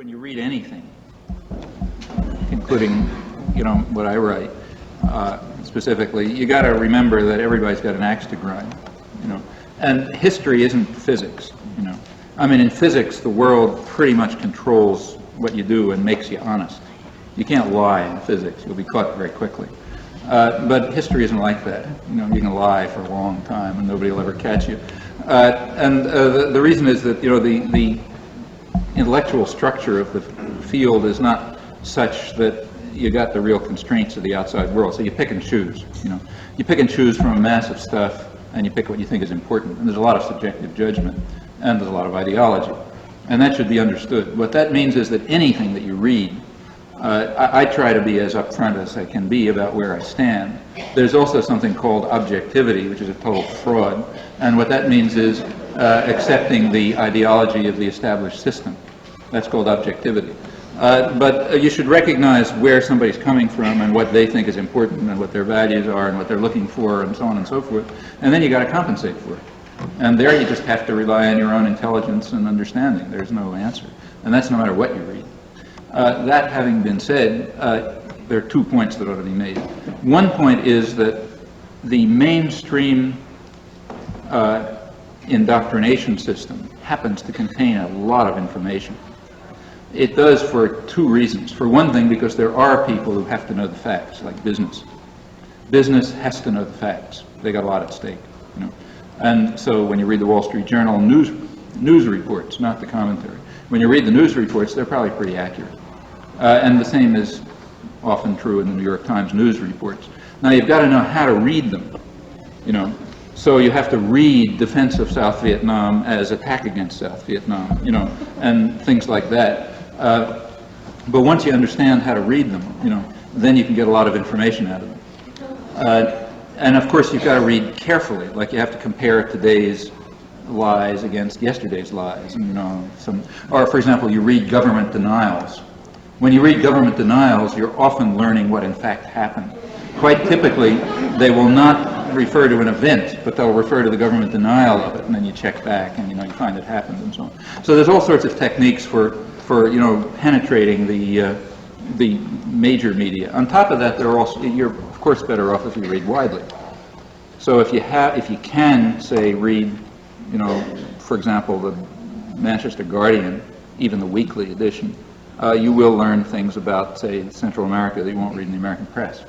when you read anything, including, what I write specifically, you got to remember that everybody's got an axe to grind, And history isn't physics, I mean, in physics, the world pretty much controls what you do and makes you honest. You can't lie in physics; you'll be caught very quickly. But history isn't like that. You can lie for a long time and nobody will ever catch you. The reason is that the intellectual structure of the field is not such that you got the real constraints of the outside world. So you pick and choose. You pick and choose from a mass of stuff, and you pick what you think is important. And there's a lot of subjective judgment, and there's a lot of ideology, and that should be understood. What that means is that anything that you read, I try to be as upfront as I can be about where I stand. There's also something called objectivity, which is a total fraud, and what that means is accepting the ideology of the established system. That's called objectivity. But you should recognize where somebody's coming from and what they think is important and what their values are and what they're looking for and so on and so forth, and then you got to compensate for it. And there you just have to rely on your own intelligence and understanding. There's no answer, and that's no matter what you read. That having been said, there are 2 points that ought to be made. One point is that the mainstream indoctrination system happens to contain a lot of information. It does for 2 reasons. For one thing, because there are people who have to know the facts, like business. Business has to know the facts. They got a lot at stake, And so when you read the Wall Street Journal news reports, not the commentary, when you read the news reports, they're probably pretty accurate. And the same is often true in the New York Times news reports. Now you've got to know how to read them, So you have to read defense of South Vietnam as attack against South Vietnam, and things like that. But once you understand how to read them, then you can get a lot of information out of them. And of course, you've got to read carefully. Like you have to compare today's lies against yesterday's lies. Or for example, you read government denials. When you read government denials, you're often learning what in fact happened. Quite typically, they will not refer to an event, but they'll refer to the government denial of it, and then you check back, and you find it happened, and so on. So there's all sorts of techniques for penetrating the major media. On top of that, you're of course better off if you read widely. So if you can say read, for example, the Manchester Guardian, even the weekly edition, you will learn things about, say, Central America that you won't read in the American press.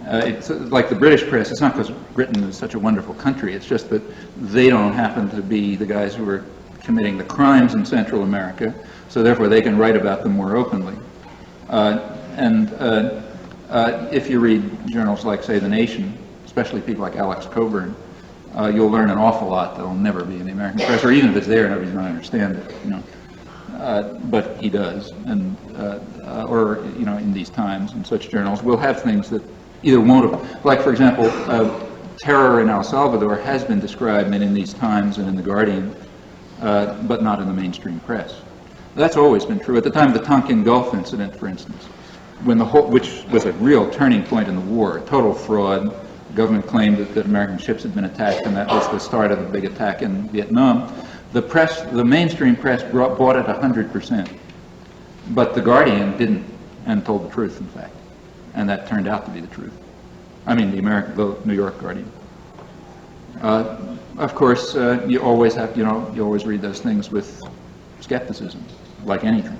It's like the British press. It's not because Britain is such a wonderful country. It's just that they don't happen to be the guys who are committing the crimes in Central America, so therefore they can write about them more openly. If you read journals like, say, The Nation, especially people like Alex Coburn, you'll learn an awful lot that will never be in the American press, or even if it's there, nobody's going to understand it. But he does, and or in these times, in such journals, we'll have things that either won't have, like for example, terror in El Salvador has been described in these times and in the Guardian, but not in the mainstream press. That's always been true. At the time of the Tonkin Gulf incident, for instance, which was a real turning point in the war, total fraud. The government claimed that American ships had been attacked, and that was the start of the big attack in Vietnam. The mainstream press bought it 100%, but the Guardian didn't, and told the truth, in fact, and that turned out to be the truth. I mean, the New York Guardian. Of course, you always read those things with skepticism, like anything.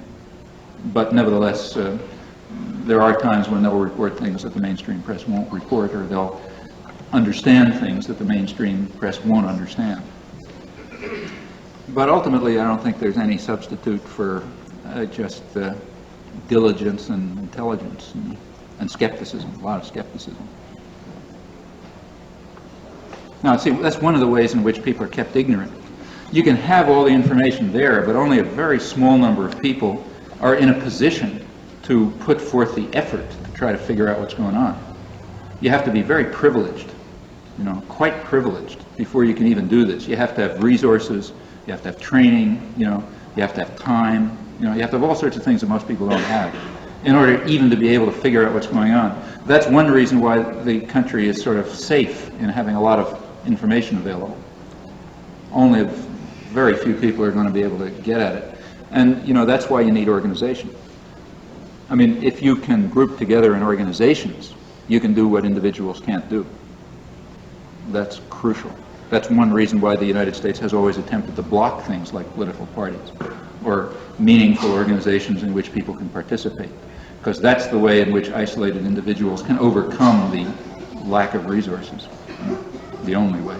But nevertheless, there are times when they'll report things that the mainstream press won't report, or they'll understand things that the mainstream press won't understand. But ultimately, I don't think there's any substitute for just diligence and intelligence and skepticism, a lot of skepticism. Now, see, that's one of the ways in which people are kept ignorant. You can have all the information there, but only a very small number of people are in a position to put forth the effort to try to figure out what's going on. You have to be very privileged, quite privileged, before you can even do this. You have to have resources, you have to have training, you have to have time, you have to have all sorts of things that most people don't have in order even to be able to figure out what's going on. That's one reason why the country is sort of safe in having a lot of information available. Only very few people are going to be able to get at it. And, that's why you need organization. I mean, if you can group together in organizations, you can do what individuals can't do. That's crucial. That's one reason why the United States has always attempted to block things like political parties or meaningful organizations in which people can participate, because that's the way in which isolated individuals can overcome the lack of resources, the only way.